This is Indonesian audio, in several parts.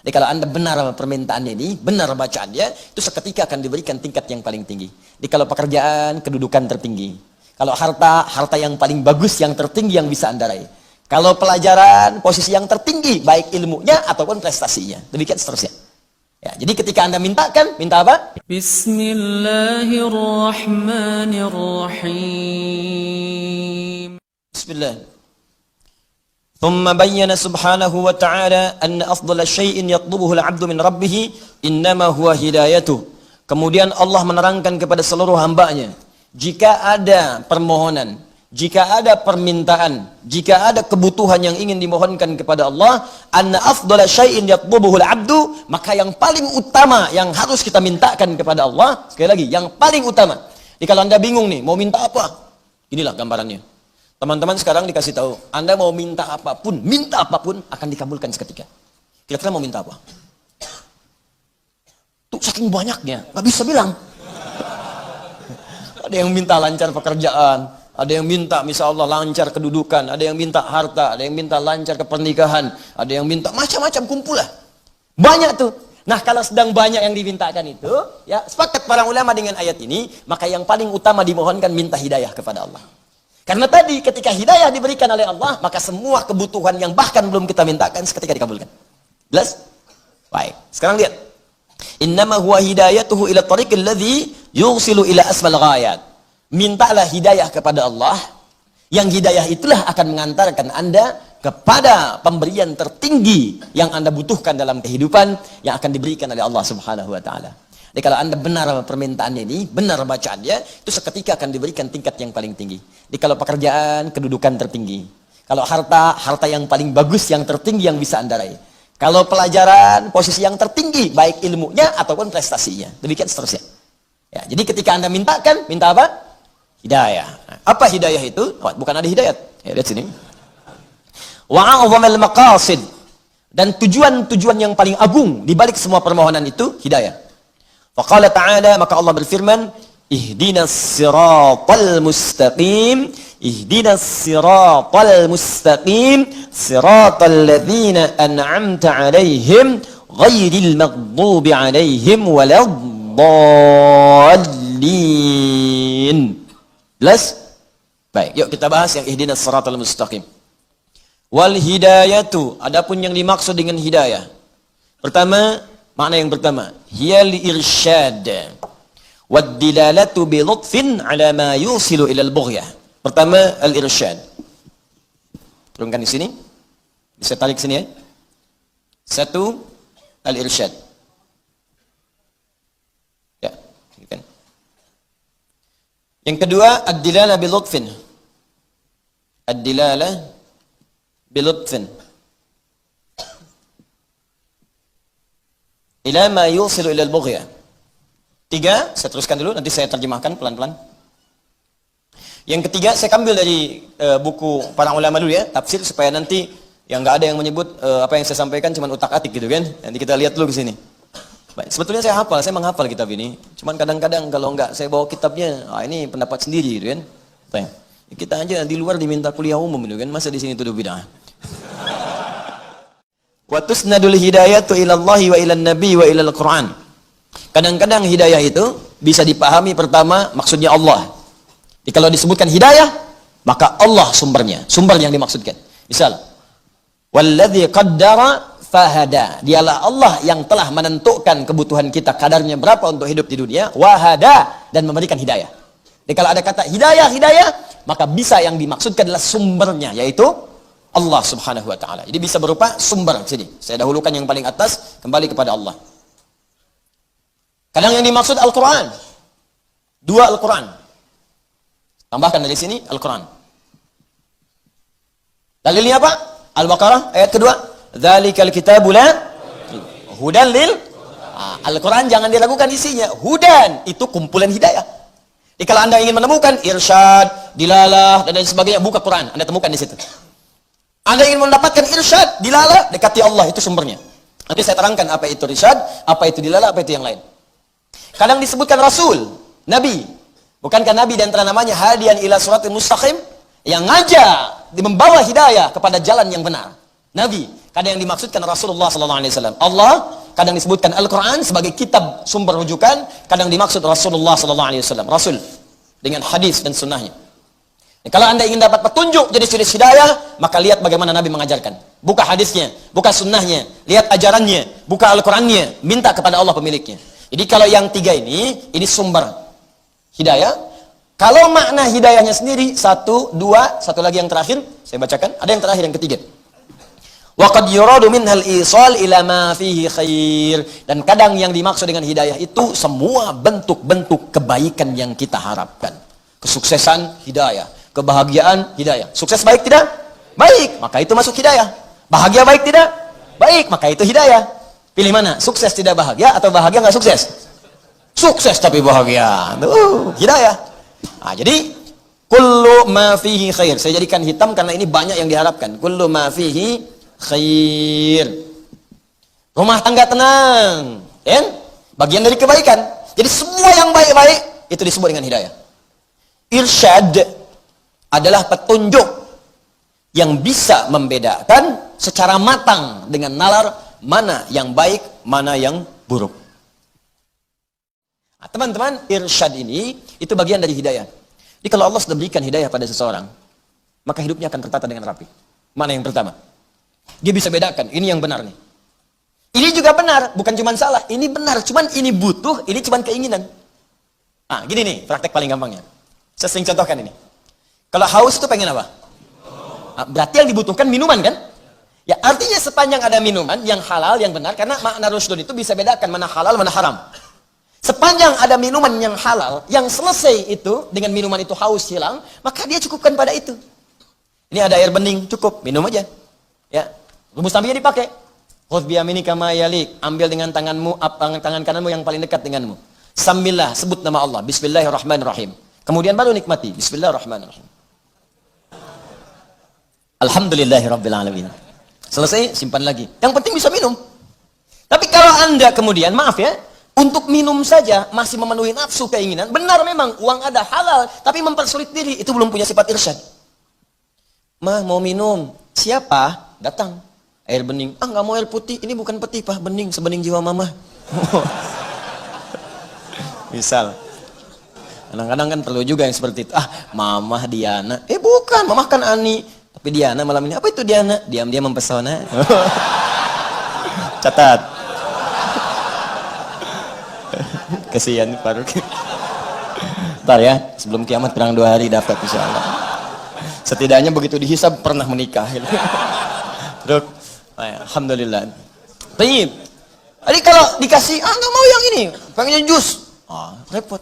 Jadi kalau Anda benar permintaannya ini, benar bacaannya, itu seketika akan diberikan tingkat yang paling tinggi. Jadi kalau pekerjaan, kedudukan tertinggi. Kalau harta, harta yang paling bagus, yang tertinggi yang bisa Anda raih. Kalau pelajaran, posisi yang tertinggi, baik ilmunya ataupun prestasinya. Demikian seterusnya. Ya, jadi ketika Anda mintakan, minta apa? Bismillahirrahmanirrahim. Bismillah. ثم بين سبحانه وتعالى أن أفضل شيء يطلبه العبد من ربه إنما هو هدايته. Kemudian Allah menerangkan kepada seluruh hambanya, jika ada permohonan, jika ada permintaan, jika ada kebutuhan yang ingin dimohonkan kepada Allah, anna afdala syai'in yatlubuhu al-'abdu, maka yang paling utama yang harus kita mintakan kepada Allah, sekali lagi, yang paling utama. Jadi kalau Anda bingung nih, mau minta apa? Inilah gambarannya. Teman-teman sekarang dikasih tahu, Anda mau minta apapun akan dikabulkan seketika. Kira-kira mau minta apa? Tuh saking banyaknya, nggak bisa bilang. Ada yang minta lancar pekerjaan, ada yang minta misal Allah lancar kedudukan, ada yang minta harta, ada yang minta lancar ke pernikahan, ada yang minta macam-macam kumpul lah. Banyak tuh. Nah kalau sedang banyak yang dimintakan itu, ya sepakat para ulama dengan ayat ini, maka yang paling utama dimohonkan minta hidayah kepada Allah. Karena tadi ketika hidayah diberikan oleh Allah, maka semua kebutuhan yang bahkan belum kita mintakan seketika dikabulkan. Jelas? Baik. Sekarang lihat. Innama huwa hidayatuhu ila tariqil ladzi yusilu ila asmal ghayat. Mintalah hidayah kepada Allah, yang hidayah itulah akan mengantarkan Anda kepada pemberian tertinggi yang Anda butuhkan dalam kehidupan yang akan diberikan oleh Allah Subhanahu wa taala. Jadi kalau Anda benar permintaannya ini, benar bacaannya, itu seketika akan diberikan tingkat yang paling tinggi. Jadi kalau pekerjaan, kedudukan tertinggi. Kalau harta, harta yang paling bagus, yang tertinggi yang bisa Anda raih. Kalau pelajaran, posisi yang tertinggi, baik ilmunya ataupun prestasinya. Demikian seterusnya. Ya, jadi ketika Anda mintakan, minta apa? Hidayah. Nah, apa hidayah itu? Oh, bukan ada hidayat. Ya, lihat sini. Wa'a'udhamil maqasid. Dan tujuan-tujuan yang paling agung di balik semua permohonan itu, hidayah. Faqala ta'ala, maka Allah berfirman, ihdinas siratal mustaqim, ihdinas siratal mustaqim, siratal ladzina an'amta 'alaihim, ghairil maghdubi 'alaihim waladdallin. Jelas? Baik, yuk kita bahas yang ihdinas siratal mustaqim. Wal hidayatu, adapun yang dimaksud dengan hidayah. Pertama, makna yang pertama, hiya li irsyad wad dilalatu bi lutfin ala ma yusilu ila al-bughyah. Pertama, al-irsyad. Turunkan di sini. Bisa tarik sini ya. Satu, al-irsyad. Ya, kan. Yang kedua, ad-dilalah bi lutfin. Ad-dilalah bi lutfin. Ila ma yusilu ila al-bughyah. Tiga, saya teruskan dulu, nanti saya terjemahkan pelan-pelan. Yang ketiga, saya ambil dari buku para ulama dulu ya, tafsir, supaya nanti yang nggak ada yang menyebut apa yang saya sampaikan cuma utak-atik gitu kan. Nanti kita lihat dulu ke sini. Baik, sebetulnya saya hafal, saya menghafal kitab ini. Cuman kadang-kadang kalau nggak saya bawa kitabnya, ini pendapat sendiri gitu kan. Baik. Kita aja di luar diminta kuliah umum gitu kan, masa di sini tuduh bid'ah. Wa tusnadul hidayatu ila Allah wa ila Nabi wa ila Al-Qur'an. Kadang-kadang hidayah itu bisa dipahami pertama maksudnya Allah. Jadi kalau disebutkan hidayah, maka Allah sumbernya, sumber yang dimaksudkan. Misal, walladzi qaddara fahada. Dialah Allah yang telah menentukan kebutuhan kita kadarnya berapa untuk hidup di dunia, wahada, dan memberikan hidayah. Jadi kalau ada kata hidayah, maka bisa yang dimaksudkan adalah sumbernya, yaitu Allah Subhanahu wa taala. Jadi bisa berupa sumber. Sini, saya dahulukan yang paling atas, kembali kepada Allah. Kadang yang dimaksud Al-Qur'an. Dua Al-Qur'an. Tambahkan dari sini Al-Qur'an. Dalilnya apa? Al-Baqarah ayat kedua. Dzalikal kitabu la hudan lil. Al-Qur'an jangan diragukan isinya. Hudan itu kumpulan hidayah. Jadi kalau Anda ingin menemukan irsyad, dilalah dan lain sebagainya, buka Quran, Anda temukan di situ. Anda ingin mendapatkan irsyad, dilalah, dekati Allah, itu sumbernya. Nanti saya terangkan apa itu irsyad, apa itu dilalah, apa itu yang lain. Kadang disebutkan Rasul, Nabi. Bukankah Nabi dan antara namanya hadian ila suratul mustaqim, yang ngajak, membawa hidayah kepada jalan yang benar. Nabi. Kadang yang dimaksudkan Rasulullah sallallahu alaihi wasallam. Allah kadang disebutkan Al-Qur'an sebagai kitab sumber rujukan, kadang dimaksud Rasulullah sallallahu alaihi wasallam, Rasul dengan hadis dan sunnahnya. Kalau Anda ingin dapat petunjuk jenis-jenis hidayah, maka lihat bagaimana Nabi mengajarkan. Buka hadisnya, buka sunnahnya, lihat ajarannya, buka Al-Qurannya, minta kepada Allah pemiliknya. Jadi kalau yang tiga ini sumber hidayah. Kalau makna hidayahnya sendiri, satu lagi yang terakhir, saya bacakan, ada yang terakhir, yang ketiga. Wa qad yuradu minhal isal ila ma fihi khair. Dan kadang yang dimaksud dengan hidayah itu semua bentuk-bentuk kebaikan yang kita harapkan. Kesuksesan, hidayah. Kebahagiaan, hidayah. Sukses baik tidak? Baik, maka itu masuk hidayah. Bahagia baik tidak? Baik, maka itu hidayah. Pilih mana? Sukses tidak bahagia atau bahagia nggak sukses? Sukses tapi bahagia. Hidayah. Nah, jadi kullu ma fihi khair. Saya jadikan hitam karena ini banyak yang diharapkan. Kullu ma fihi khair. Rumah tangga tenang, kan? Bagian dari kebaikan. Jadi semua yang baik-baik itu disebut dengan hidayah. Irsyad adalah petunjuk yang bisa membedakan secara matang dengan nalar mana yang baik, mana yang buruk. Nah, teman-teman, irsyad ini itu bagian dari hidayah. Jadi kalau Allah sudah berikan hidayah pada seseorang, maka hidupnya akan tertata dengan rapi. Mana yang pertama? Dia bisa bedakan, ini yang benar nih. Ini juga benar, bukan cuma salah, ini benar, cuman ini butuh, ini cuma keinginan. Nah, gini nih, praktek paling gampangnya. Saya sering contohkan ini. Kalau haus itu pengen apa? Nah, berarti yang dibutuhkan minuman kan? Ya, artinya sepanjang ada minuman yang halal, yang benar, karena makna rushdun itu bisa bedakan mana halal, mana haram. Sepanjang ada minuman yang halal, yang selesai itu, dengan minuman itu haus hilang, maka dia cukupkan pada itu. Ini ada air bening, cukup, minum aja. Ya, rumus nabinya dipakai. Khudh biyaminika ma yalik, ambil dengan tanganmu, tangan kananmu yang paling dekat denganmu. Sambillah, sebut nama Allah, bismillahirrahmanirrahim. Kemudian baru nikmati, bismillahirrahmanirrahim. Alhamdulillahirrabbilalamin. Selesai, simpan lagi. Yang penting bisa minum. Tapi kalau Anda kemudian, maaf ya, untuk minum saja masih memenuhi nafsu keinginan, benar memang uang ada halal, tapi mempersulit diri, itu belum punya sifat irsyad. Mah, mau minum. Siapa? Datang. Air bening. Ah, nggak mau air putih. Ini bukan peti, Pak. Bening, sebening jiwa mama. Misal. Kadang-kadang kan perlu juga yang seperti itu. Ah, Mamah Diana. Bukan, Mamah kan Ani. Tapi Diana malam ini, apa itu Diana? Diam-diam mempesona. Catat. Kasihan Faruk. Ntar ya, sebelum kiamat kurang 2 hari dapat insyaallah. Setidaknya begitu dihisab pernah menikah. Dok, alhamdulillah. Baik. Jadi kalau dikasih, nggak mau yang ini, pengennya jus. Repot.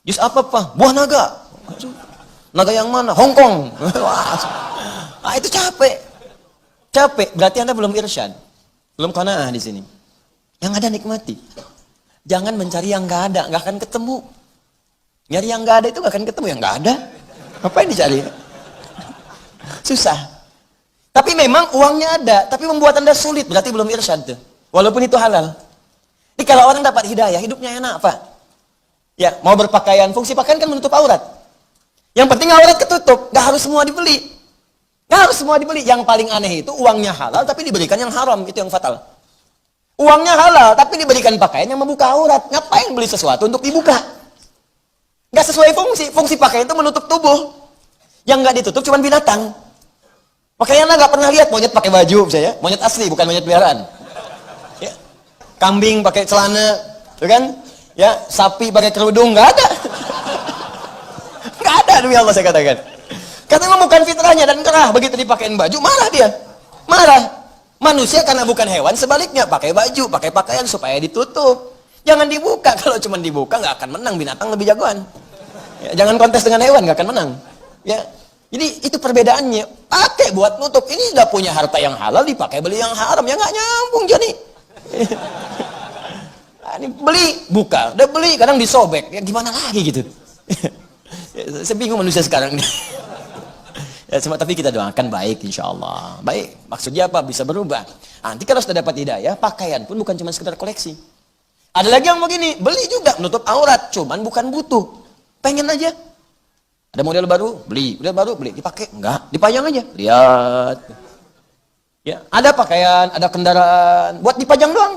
Jus apa, Pak? Buah naga. Naga yang mana? Hongkong. Itu capek. Capek, berarti Anda belum irsyad. Belum qanaah di sini. Yang ada nikmati. Jangan mencari yang nggak ada, nggak akan ketemu. Nyari yang nggak ada itu nggak akan ketemu, yang nggak ada. Apa yang dicari? Susah. Tapi memang uangnya ada, tapi membuat Anda sulit, berarti belum irsyad tuh. Walaupun itu halal. Jadi kalau orang dapat hidayah, hidupnya enak, Pak. Ya, mau berpakaian, fungsi pakaian kan menutup aurat. Yang penting aurat ketutup, nggak harus semua dibeli. Nggak harus semua dibeli. Yang paling aneh itu uangnya halal, tapi diberikan yang haram, itu yang fatal. Uangnya halal, tapi diberikan pakaian yang membuka aurat. Ngapain beli sesuatu untuk dibuka? Nggak sesuai fungsi. Fungsi pakaian itu menutup tubuh. Yang nggak ditutup cuma binatang. Makanya Anda nggak pernah lihat monyet pakai baju, misalnya. Monyet asli, bukan monyet peliharaan. Ya. Kambing pakai celana, kan? Ya, sapi pakai kerudung, nggak ada. Nggak ada, demi Allah saya katakan. Karena bukan fitrahnya dan kerah, begitu dipakein baju, marah dia. Marah. Manusia karena bukan hewan, sebaliknya pakai baju, pakai pakaian supaya ditutup. Jangan dibuka, kalau cuma dibuka nggak akan menang, binatang lebih jagoan. Ya, jangan kontes dengan hewan, nggak akan menang. Ya, jadi itu perbedaannya. Pakai buat nutup, ini sudah punya harta yang halal, dipakai beli yang haram, ya nggak nyambung jadi. Ini beli, buka, udah beli, kadang disobek, ya gimana lagi gitu. Ya, saya bingung manusia sekarang nih. Ya, tapi kita doakan baik insya Allah. Baik, maksudnya apa? Bisa berubah. Nanti kalau sudah dapat hidayah, pakaian pun bukan cuma sekedar koleksi. Ada lagi yang begini, beli juga, menutup aurat, cuman bukan butuh. Pengen aja. Ada model baru, beli. Model baru, beli. Dipakai? Enggak. Dipajang aja. Lihat. Ya, ada pakaian, ada kendaraan, buat dipajang doang.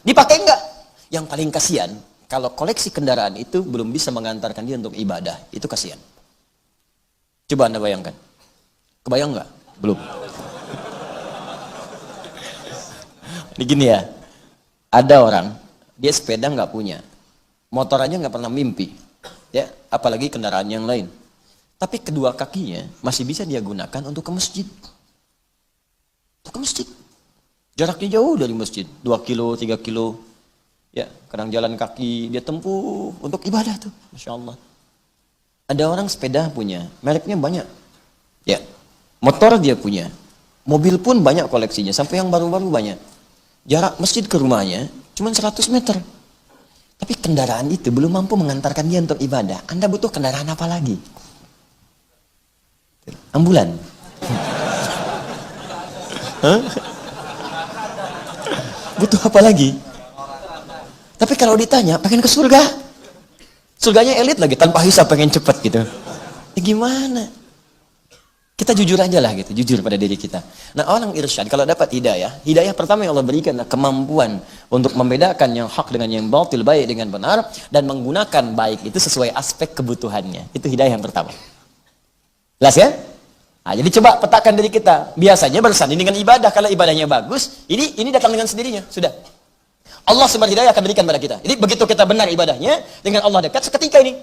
Dipakai enggak? Yang paling kasihan, kalau koleksi kendaraan itu belum bisa mengantarkan dia untuk ibadah, itu kasihan. Coba Anda bayangkan. Kebayang enggak? Belum. Ini gini ya, ada orang, dia sepeda nggak punya, motor aja nggak pernah mimpi, ya, apalagi kendaraan yang lain. Tapi kedua kakinya masih bisa dia gunakan untuk ke masjid. Untuk ke masjid. Jaraknya jauh dari masjid, 2 kilo, 3 kilo. Ya, kadang jalan kaki, dia tempuh untuk ibadah tuh, Masya Allah. Ada orang sepeda punya, mereknya banyak. Ya, motor dia punya, mobil pun banyak koleksinya, sampai yang baru-baru banyak. Jarak masjid ke rumahnya cuma 100 meter. Tapi kendaraan itu belum mampu mengantarkan dia untuk ibadah. Anda butuh kendaraan apa lagi? Ambulan. Hah? Butuh apa lagi? Tapi kalau ditanya, pengen ke surga. Surganya elit lagi, tanpa hisab, pengen cepat gitu. Ya gimana? Kita jujur aja lah gitu, jujur pada diri kita. Nah, orang irsyad kalau dapat hidayah pertama yang Allah berikan adalah kemampuan untuk membedakan yang hak dengan yang batil, baik dengan benar, dan menggunakan baik itu sesuai aspek kebutuhannya. Itu hidayah yang pertama. Jelas ya? Nah, jadi coba petakan diri kita. Biasanya bersanding dengan ibadah, kalau ibadahnya bagus, ini datang dengan sendirinya, sudah. Allah sumber hidayah akan berikan pada kita. Jadi begitu kita benar ibadahnya, dengan Allah dekat seketika ini.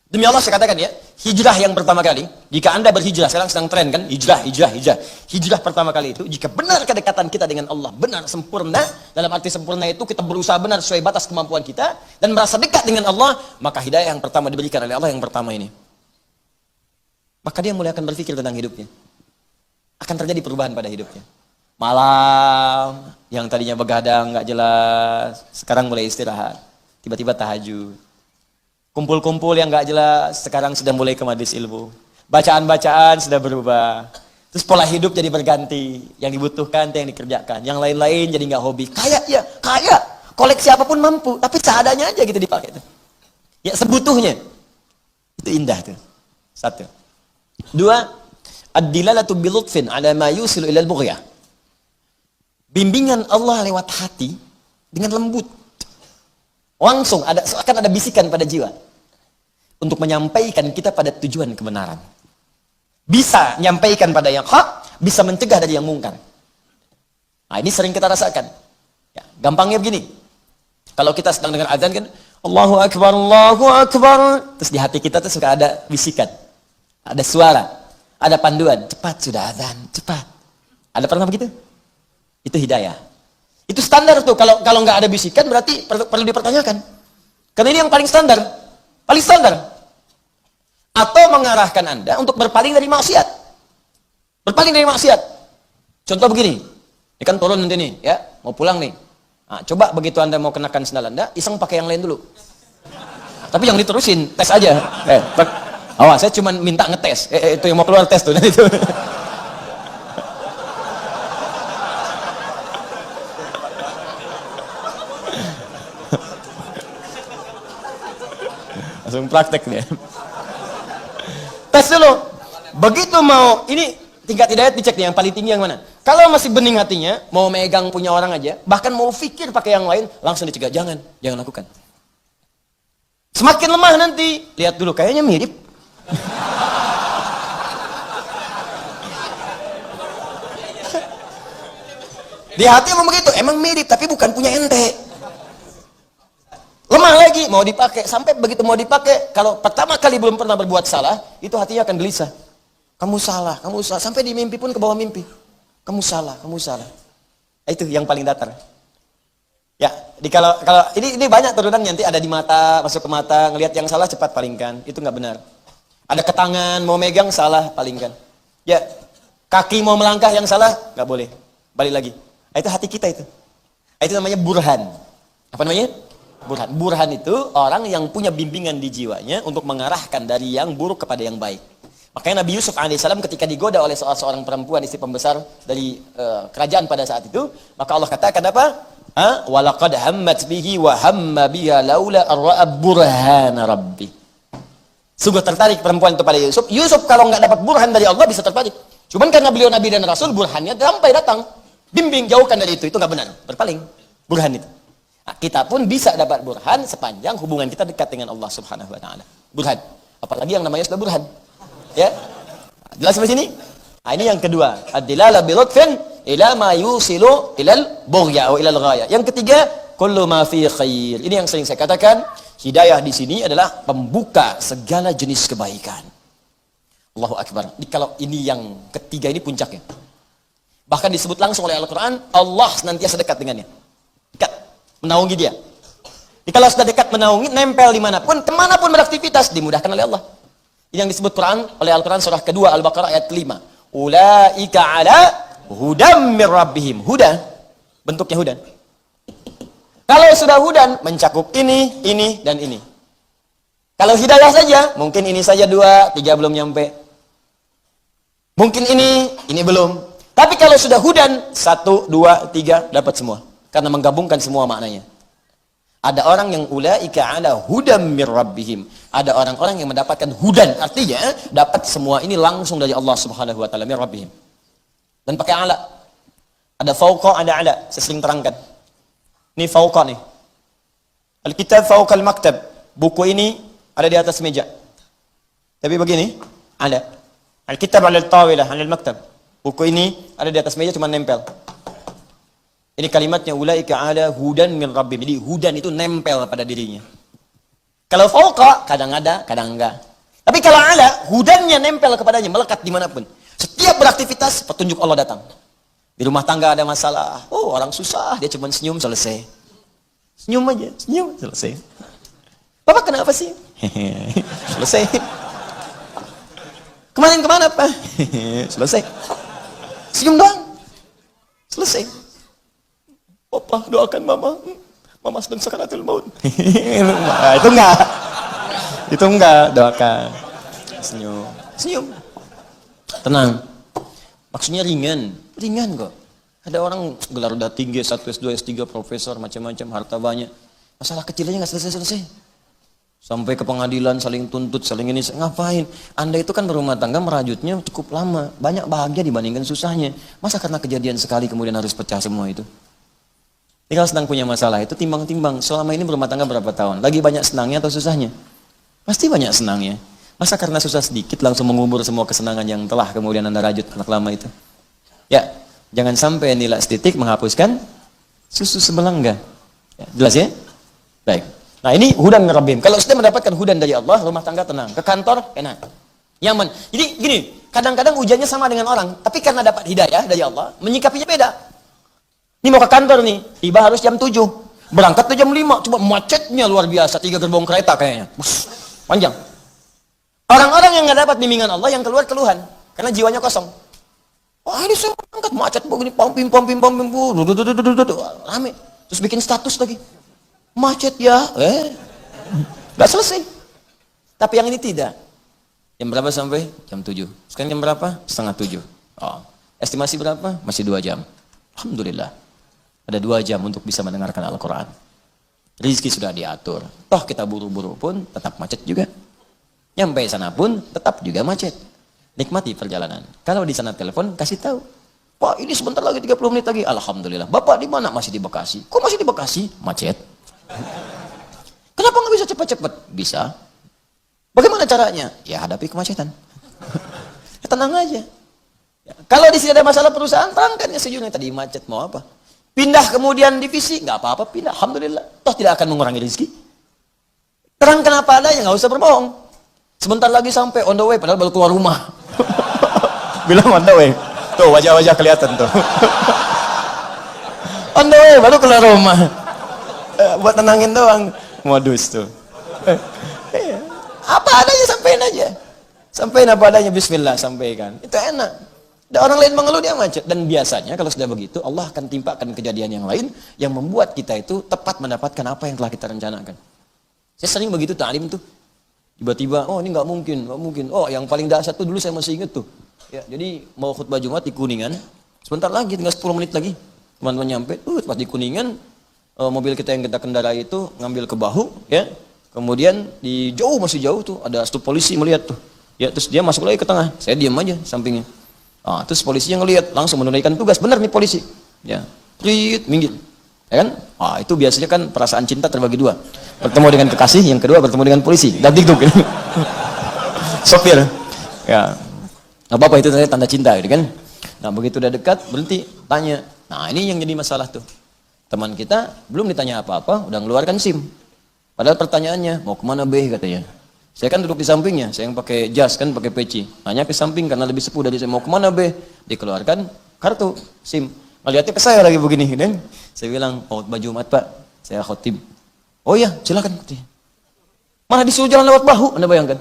Demi Allah saya katakan ya, hijrah yang pertama kali, jika Anda berhijrah, sekarang sedang tren kan, hijrah. Hijrah pertama kali itu, jika benar kedekatan kita dengan Allah, benar, sempurna, dalam arti sempurna itu kita berusaha benar sesuai batas kemampuan kita, dan merasa dekat dengan Allah, maka hidayah yang pertama diberikan oleh Allah yang pertama ini. Maka dia mulai akan berpikir tentang hidupnya. Akan terjadi perubahan pada hidupnya. Malam, yang tadinya begadang, nggak jelas, sekarang mulai istirahat. Tiba-tiba tahajud. Kumpul-kumpul yang nggak jelas, sekarang sudah mulai ke majelis ilmu. Bacaan-bacaan sudah berubah. Terus pola hidup jadi berganti. Yang dibutuhkan, yang dikerjakan. Yang lain-lain jadi nggak hobi. Kaya ya, kaya. Koleksi apapun mampu. Tapi seadanya aja gitu dipakai. Ya sebutuhnya. Itu indah tuh. Satu. Dua, ad-dilalatu bilutfin ala ma yusilu ilal bughyah. Bimbingan Allah lewat hati dengan lembut. Langsung akan ada bisikan pada jiwa untuk menyampaikan kita pada tujuan kebenaran. Bisa menyampaikan pada yang hak, bisa mencegah dari yang mungkar. Nah, ini sering kita rasakan. Ya, gampangnya begini. Kalau kita sedang dengar azan kan, Allahu Akbar, Allahu Akbar. Terus di hati kita tuh suka ada bisikan. Ada suara, ada panduan. Cepat sudah azan, cepat. Ada pernah begitu? Itu hidayah. Itu standar tuh. Kalau nggak ada bisikan berarti perlu dipertanyakan. Karena ini yang paling standar. Paling standar. Atau mengarahkan Anda untuk berpaling dari maksiat. Berpaling dari maksiat. Contoh begini. Ini kan turun nanti nih, ya. Mau pulang nih. Nah, coba begitu Anda mau kenakan sandal Anda, iseng pakai yang lain dulu. Tapi jangan diterusin, tes aja. Awas, saya cuma minta ngetes. Itu yang mau keluar tes tuh nanti itu. Langsung praktek dia. Tes dulu. Begitu mau, ini tingkat hidayat dicek nih, yang paling tinggi yang mana. Kalau masih bening hatinya, mau megang punya orang aja, bahkan mau pikir pakai yang lain, langsung dicegah. Jangan lakukan. Semakin lemah nanti, lihat dulu, kayaknya mirip. Di hati emang begitu, emang mirip, tapi bukan punya ente. Lemah lagi, mau dipakai. Sampai begitu mau dipakai, kalau pertama kali belum pernah berbuat salah, itu hatinya akan gelisah. Kamu salah. Sampai di mimpi pun ke bawah mimpi. Kamu salah. Nah, itu yang paling datar. Ya, kalau ini banyak turunan nanti ada di mata, masuk ke mata, ngelihat yang salah cepat palingkan. Itu nggak benar. Ada ke tangan, mau megang salah, palingkan. Ya, kaki mau melangkah yang salah, nggak boleh. Balik lagi. Nah, itu hati kita itu. Itu namanya burhan. Apa namanya? Burhan. Burhan itu orang yang punya bimbingan di jiwanya untuk mengarahkan dari yang buruk kepada yang baik. Makanya Nabi Yusuf alaihissalam ketika digoda oleh seorang perempuan istri pembesar dari kerajaan pada saat itu, maka Allah katakan apa? Walaqad hammat bihi wa hamma biha laula ar-ra'a burhana rabbi. Sungguh tertarik perempuan itu pada Yusuf. Yusuf kalau nggak dapat burhan dari Allah bisa tertarik. Cuman karena beliau Nabi dan Rasul, burhannya sampai datang. Bimbing, jauhkan dari itu nggak benar. Berpaling, burhan itu. Nah, kita pun bisa dapat burhan sepanjang hubungan kita dekat dengan Allah Subhanahu Wa Taala. Burhan, apalagi yang namanya sudah burhan. Ya, jelas sampai sini? Nah, ini yang kedua, ad-dilalah bi lutfin ila ma yusilu ilal bughya atau ilal ghaya. Yang ketiga, kullu ma fi khair. Ini yang sering saya katakan, hidayah di sini adalah pembuka segala jenis kebaikan. Allahu Akbar. Kalau ini yang ketiga, ini puncaknya. Bahkan disebut langsung oleh Al-Quran, Allah senantiasa dekat dengannya. Dekat, menaungi dia. Jadi kalau sudah dekat menaungi, nempel dimanapun, kemanapun beraktivitas, dimudahkan oleh Allah. Ini yang disebut Quran oleh Al-Quran surah kedua Al-Baqarah ayat 5. Ulaika ala hudam mir rabbihim. Huda, bentuknya hudan. Kalau sudah hudan, mencakup ini, dan ini. Kalau hidayah saja, mungkin ini saja 2, 3 belum nyampe. Mungkin ini belum. Tapi kalau sudah hudan, 1, 2, 3, dapat semua. Karena menggabungkan semua maknanya. Ada orang yang ulaika ala hudam mir rabbihim. Ada orang-orang yang mendapatkan hudan. Artinya, dapat semua ini langsung dari Allah Subhanahu Wa Taala, mir rabbihim. Dan pakai ala. Ada fauqa, ada ala. Saya sering terangkan. Ini fauqa nih. Al-kitab fauqa al-maktab. Buku ini ada di atas meja. Tapi begini, ada. Al-kitab ala al-tawilah, ala al-maktab. Buku ini ada di atas meja, cuma nempel. Ini kalimatnya ulaika ala hudan min rabbihim. Jadi hudan itu nempel pada dirinya. Kalau fauqa, kadang ada, kadang enggak. Tapi kalau ala, hudannya nempel kepadanya, melekat dimanapun. Setiap beraktivitas, petunjuk Allah datang. Di rumah tangga ada masalah. Oh, orang susah, dia cuma senyum, selesai. Senyum aja, senyum, selesai. Bapak kenapa sih? Selesai. Kemarin kemana, Pak? Selesai. Senyum doang. Selesai. Papa, doakan Mama. Mama sedang sakaratul maut. Nah, itu enggak. Itu enggak, doakan. Senyum. Senyum. Tenang. Maksudnya ringan. Ringan kok. Ada orang gelar udah tinggi, S1, S2, S3, profesor, macam-macam, harta banyak. Masalah kecilnya nggak selesai-selesai. Sampai ke pengadilan, saling tuntut, saling ini. Ngapain? Anda itu kan berumah tangga, merajutnya cukup lama. Banyak bahagia dibandingkan susahnya. Masa karena kejadian sekali kemudian harus pecah semua itu? Ini kalau sedang punya masalah itu timbang-timbang. Selama ini berumah tangga berapa tahun? Lagi banyak senangnya atau susahnya? Pasti banyak senangnya. Masa karena susah sedikit langsung mengubur semua kesenangan yang telah kemudian Anda rajut anak lama itu? Ya, jangan sampai nilai setitik menghapuskan susu sebelangga. Ya, jelas ya? Baik. Nah ini hudan min rabbihim. Kalau sudah mendapatkan hudan dari Allah, rumah tangga tenang. Ke kantor, enak. Nyaman. Jadi gini, kadang-kadang ujiannya sama dengan orang. Tapi karena dapat hidayah dari Allah, menyikapinya beda. Ini mau ke kantor nih, tiba harus jam 7. Berangkat tuh jam 5. Coba macetnya luar biasa. 3 gerbong kereta kayaknya. Bus, panjang. Orang-orang yang nggak dapat bimbingan Allah, yang keluar keluhan. Karena jiwanya kosong. Wah ini saya angkat macet begini, pompim, rame. Terus bikin status lagi. Macet ya, gak selesai. Tapi yang ini tidak. Jam berapa sampai? Jam 7. Sekarang jam berapa? Setengah 7. Oh. Estimasi berapa? Masih 2 jam. Alhamdulillah. Ada 2 jam untuk bisa mendengarkan Al-Quran. Rizki sudah diatur. Toh kita buru-buru pun tetap macet juga. Nyampe sana pun tetap juga macet. Nikmati perjalanan. Kalau di sana telepon, kasih tahu. Pak, ini sebentar lagi 30 menit lagi. Alhamdulillah. Bapak di mana? Masih di Bekasi. Kok masih di Bekasi? Macet. Kenapa nggak bisa cepat-cepat? Bisa. Bagaimana caranya? Ya hadapi kemacetan. Ya, tenang aja. Ya, kalau di sini ada masalah perusahaan, terangkannya sejujurnya tadi macet mau apa? Pindah kemudian divisi, nggak apa-apa pindah. Alhamdulillah. Toh tidak akan mengurangi rezeki. Terangkan apa adanya, nggak usah berbohong. Sebentar lagi sampai on the way, padahal baru keluar rumah. Bilang on the way. Tuh wajah-wajah kelihatan tuh. On the way, baru keluar rumah. Buat tenangin doang. Modus tuh. Apa adanya, sampein aja. Sampein apa adanya, bismillah, sampaikan. Itu enak. Ada orang lain mengeluh, dia macet. Dan biasanya kalau sudah begitu, Allah akan timpakan kejadian yang lain yang membuat kita itu tepat mendapatkan apa yang telah kita rencanakan. Saya sering begitu ta'lim tuh. Tiba-tiba, oh ini nggak mungkin, nggak mungkin. Oh yang paling dahsyat tuh dulu saya masih inget tuh. Ya, jadi mau khutbah Jumat di Kuningan, sebentar lagi, tinggal 10 menit lagi. Teman-teman nyampe, pas di Kuningan, mobil kita yang kita kendarai itu ngambil ke bahu, ya. Kemudian di jauh, masih jauh tuh, ada staf polisi melihat tuh. Ya, terus dia masuk lagi ke tengah. Saya diam aja sampingnya. Terus polisinya ngelihat, langsung menunaikan tugas. Benar nih polisi. Ya, minggir. Ya kan? Itu biasanya kan perasaan cinta terbagi dua. Bertemu dengan kekasih, yang kedua bertemu dengan polisi. Dan dikduk. Sopir. Ya. Apa itu tanda cinta gitu kan? Nah, begitu udah dekat, berhenti, tanya. Nah, ini yang jadi masalah tuh. Teman kita belum ditanya apa-apa, udah ngeluarkan SIM. Padahal pertanyaannya, mau kemana be katanya. Saya kan duduk di sampingnya, saya yang pakai jas kan, pakai peci. Nanya ke samping karena lebih sepuh dari saya, mau kemana be? Dikeluarkan kartu SIM. Ngeliatnya ke saya lagi begini kan. Saya bilang, khotbah Jumat pak, saya khotib. Oh iya, silakan. Mana disuruh jalan lewat bahu, Anda bayangkan.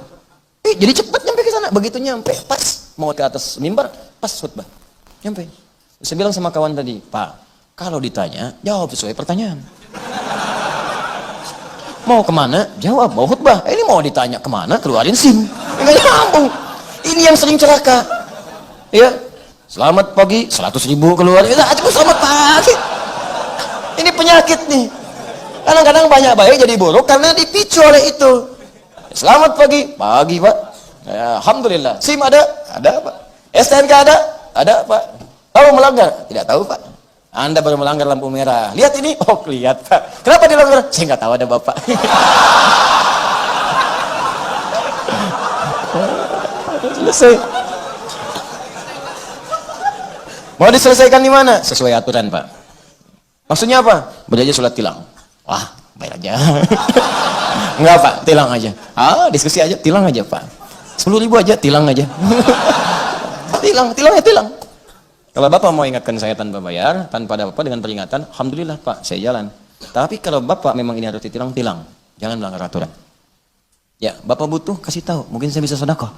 Jadi cepat nyampe ke sana. Begitu nyampe, pas mau ke atas mimbar, pas khutbah. Nyampe. Saya bilang sama kawan tadi, Pak, kalau ditanya, jawab sesuai pertanyaan. Mau kemana? Jawab, mau khutbah. Ini mau ditanya kemana? Keluarin SIM. Enggak nyambung. Ini yang sering celaka. Ya, selamat pagi, 100.000 keluar. Ya, selamat pagi. Ini penyakit nih. Kadang-kadang banyak baik jadi buruk karena dipicu oleh itu. Selamat pagi, pagi pak. Ya, alhamdulillah. SIM ada? Ada pak. STNK ada? Ada pak. Tahu melanggar? Tidak tahu pak. Anda baru melanggar lampu merah. Lihat ini? Oh, lihat pak. Kenapa dilanggar? Saya nggak tahu, ada bapak. Selesai. Mau diselesaikan di mana? Sesuai aturan pak. Maksudnya apa? Belajar sholat tilang. Wah, bayar aja. Enggak pak, tilang aja. Diskusi aja, tilang aja pak. 10.000 aja, tilang aja. tilang. Kalau bapak mau ingatkan saya tanpa bayar, tanpa ada apa dengan peringatan, alhamdulillah pak, saya jalan. Tapi kalau bapak memang ini harus ditilang, tilang. Jangan melanggar aturan. Ya, bapak butuh, kasih tahu. Mungkin saya bisa sedekah.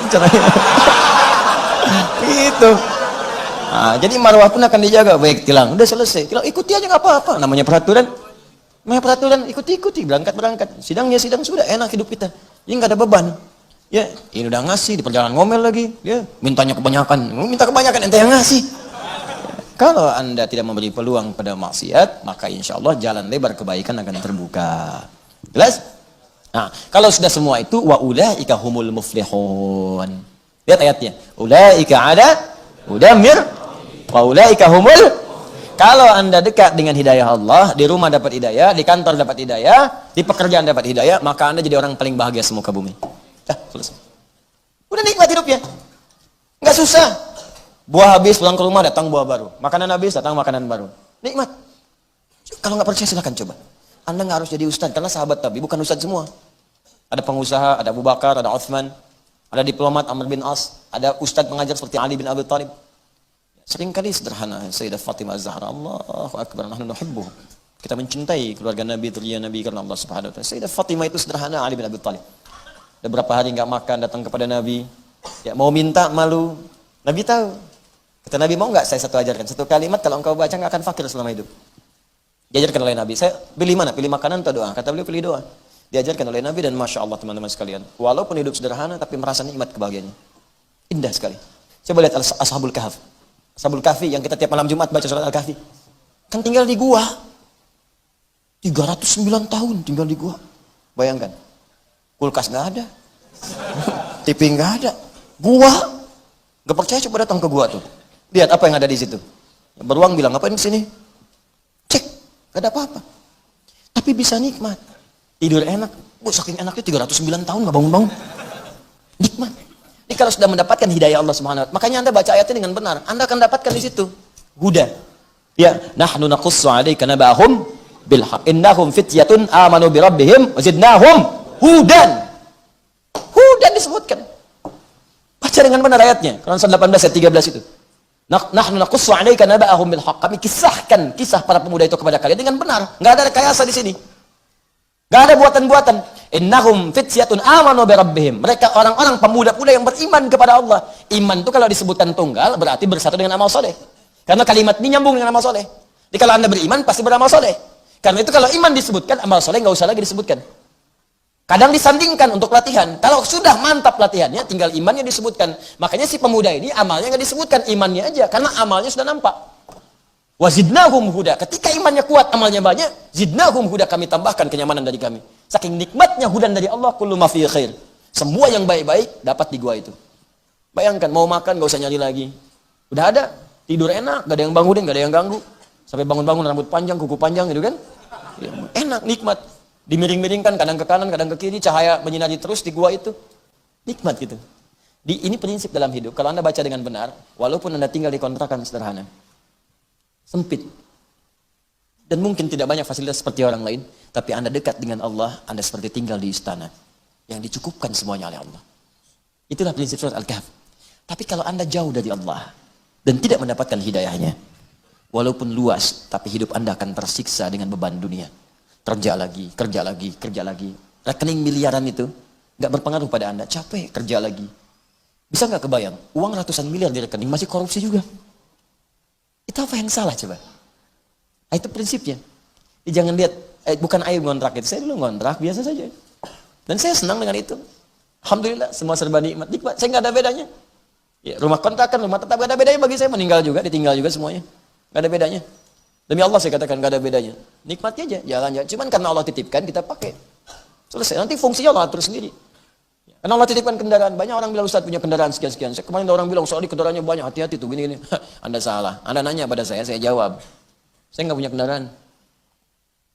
Itu caranya. Gitu. Jadi marwah pun akan dijaga. Baik, tilang. Udah selesai. Tilang, ikuti aja nggak apa-apa. Namanya peraturan. Ikuti. Berangkat. Sidangnya sidang, sudah enak hidup kita. Ini nggak ada beban. Ya, ini udah ngasih, di perjalanan ngomel lagi. Ya, minta kebanyakan, ente yang ngasih. Kalau anda tidak memberi peluang pada maksiat, maka insya Allah jalan lebar kebaikan akan terbuka. Jelas? Nah, kalau sudah semua itu, wa ulaika humul muflihun. Lihat ayatnya. Ulaika ada udamir wa ulaika humul. Kalau anda dekat dengan hidayah Allah, di rumah dapat hidayah, di kantor dapat hidayah, di pekerjaan dapat hidayah, maka anda jadi orang paling bahagia semuka bumi. Selesai. Udah nikmat hidupnya. Nggak susah. Buah habis, pulang ke rumah, datang buah baru. Makanan habis, datang makanan baru. Nikmat. Kalau nggak percaya silahkan coba. Anda nggak harus jadi ustadz, karena sahabat Nabi bukan ustadz semua. Ada pengusaha, ada Abu Bakar, ada Uthman, ada diplomat Amr bin As, ada ustadz pengajar seperti Ali bin Abi Thalib. Seringkali sederhana. Sayyidah Fatimah Az-Zahra, Allahu Akbar, nahnu nuhibbuh. Kita mencintai keluarga Nabi, terlihat Nabi karena Allah Subhanahu wa taala. Sayyidah Fatimah itu sederhana, Ali bin Abi Thalib. Udah berapa hari nggak makan, datang kepada Nabi. Ya, mau minta, malu. Nabi tahu. Kata Nabi, mau nggak saya satu ajarkan? Satu kalimat kalau engkau baca nggak akan fakir selama hidup. Diajarkan oleh Nabi. Saya pilih mana? Pilih makanan atau doa? Kata beliau, pilih doa. Diajarkan oleh Nabi dan Masya Allah teman-teman sekalian. Walaupun hidup sederhana, tapi merasa nikmat kebahagiaannya. Indah sekali. Coba lihat Ashabul Kahf. Ashabul Kahfi yang kita tiap malam Jumat baca surat Al-Kahfi. Kan tinggal di gua. 309 tahun tinggal di gua. Bayangkan. Kulkas nggak ada. TV nggak ada. Gua. Gak percaya coba datang ke gua tuh. Lihat apa yang ada di situ. Beruang bilang, ngapain di sini? Cek, gak ada apa-apa. Tapi bisa nikmat. Tidur enak. Saking enaknya 309 tahun gak bangun-bangun. Nikmat. Jadi kalau sudah mendapatkan hidayah Allah Subhanahu wa taala, makanya Anda baca ayatnya dengan benar. Anda akan dapatkan di situ huda. Ya, nahnu naqussu 'alaika naba'ahum bil haqq. Innahum fityatun amanu bi rabbihim wa zidnahum hudan. Hudan disebutkan. Baca dengan benar ayatnya. Quran 18 ayat 13 itu. Nahnu naqussu 'alaika naba'ahum bil haqq. Kami kisahkan kisah para pemuda itu kepada kalian dengan benar. Enggak ada rekayasa di sini. Enggak ada buatan-buatan. Innahum fityatun amanu bi rabbihim. Mereka orang-orang pemuda-pemuda yang beriman kepada Allah. Iman itu kalau disebutkan tunggal berarti bersatu dengan amal soleh. Karena kalimat ini nyambung dengan amal soleh. Jadi kalau Anda beriman pasti beramal soleh. Karena itu kalau iman disebutkan, amal soleh nggak usah lagi disebutkan. Kadang disandingkan untuk latihan. Kalau sudah mantap latihannya, tinggal imannya disebutkan. Makanya si pemuda ini amalnya nggak disebutkan, imannya aja. Karena amalnya sudah nampak. Wa zidnahum huda. Ketika imannya kuat, amalnya banyak, zidnahum huda, kami tambahkan kenyamanan dari kami. Saking nikmatnya hudan dari Allah, kullu ma fi khair. Semua yang baik-baik dapat di gua itu. Bayangkan, mau makan gak usah nyari lagi. Udah ada, tidur enak, gak ada yang bangunin, gak ada yang ganggu. Sampai bangun-bangun rambut panjang, kuku panjang gitu kan. Ya, enak, nikmat. Dimiring-miringkan, kadang ke kanan, kadang ke kiri, cahaya menyinari terus di gua itu. Nikmat gitu. Ini prinsip dalam hidup. Kalau Anda baca dengan benar, walaupun Anda tinggal di kontrakan sederhana, sempit, dan mungkin tidak banyak fasilitas seperti orang lain, tapi Anda dekat dengan Allah, Anda seperti tinggal di istana yang dicukupkan semuanya oleh Allah. Itulah prinsip surat Al-Kahf. Tapi kalau Anda jauh dari Allah dan tidak mendapatkan hidayahnya, walaupun luas, tapi hidup Anda akan tersiksa dengan beban dunia. Kerja lagi, kerja lagi, kerja lagi. Rekening miliaran itu nggak berpengaruh pada Anda. Capek, kerja lagi. Bisa nggak kebayang? Uang ratusan miliar di rekening masih korupsi juga. Itu apa yang salah coba? Nah, itu prinsipnya. Jadi jangan lihat, bukan aib ngontrak itu. Saya dulu ngontrak biasa saja. Dan saya senang dengan itu. Alhamdulillah, semua serba nikmat. Nikmat, saya nggak ada bedanya. Ya, rumah kontrakan, rumah tetap nggak ada bedanya bagi saya. Meninggal juga, ditinggal juga semuanya. Nggak ada bedanya. Demi Allah saya katakan nggak ada bedanya. Nikmati aja, jalan-jalan. Cuman karena Allah titipkan, kita pakai. Selesai. Nanti fungsinya Allah atur sendiri. Karena Allah titipkan kendaraan. Banyak orang bilang, Ustaz punya kendaraan sekian-sekian. Saya kemarin ada orang bilang, soalnya kendaraannya banyak, hati-hati tuh, gini-gini. Anda salah. Anda nanya pada saya jawab. Saya nggak punya kendaraan.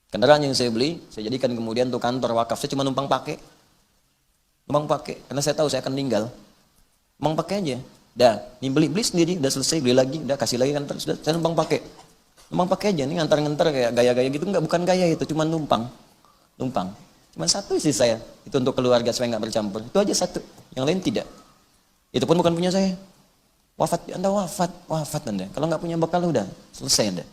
Kendaraan yang saya beli, saya jadikan kemudian untuk kantor wakaf. Saya cuma numpang pakai. Numpang pakai. Karena saya tahu saya akan meninggal. Numpang pakai aja. Dah, ini beli sendiri, udah selesai, beli lagi, udah kasih lagi kantor, sudah, saya numpang pakai. Numpang pakai aja, ini ngantar-ngantar kayak gaya-gaya gitu, enggak, bukan gaya itu, cuma numpang. Numpang. Cuma satu istri saya, itu untuk keluarga supaya nggak bercampur. Itu aja satu, yang lain tidak. Itu pun bukan punya saya. Wafat Anda, wafat Anda. Kalau nggak punya bekal udah selesai Anda.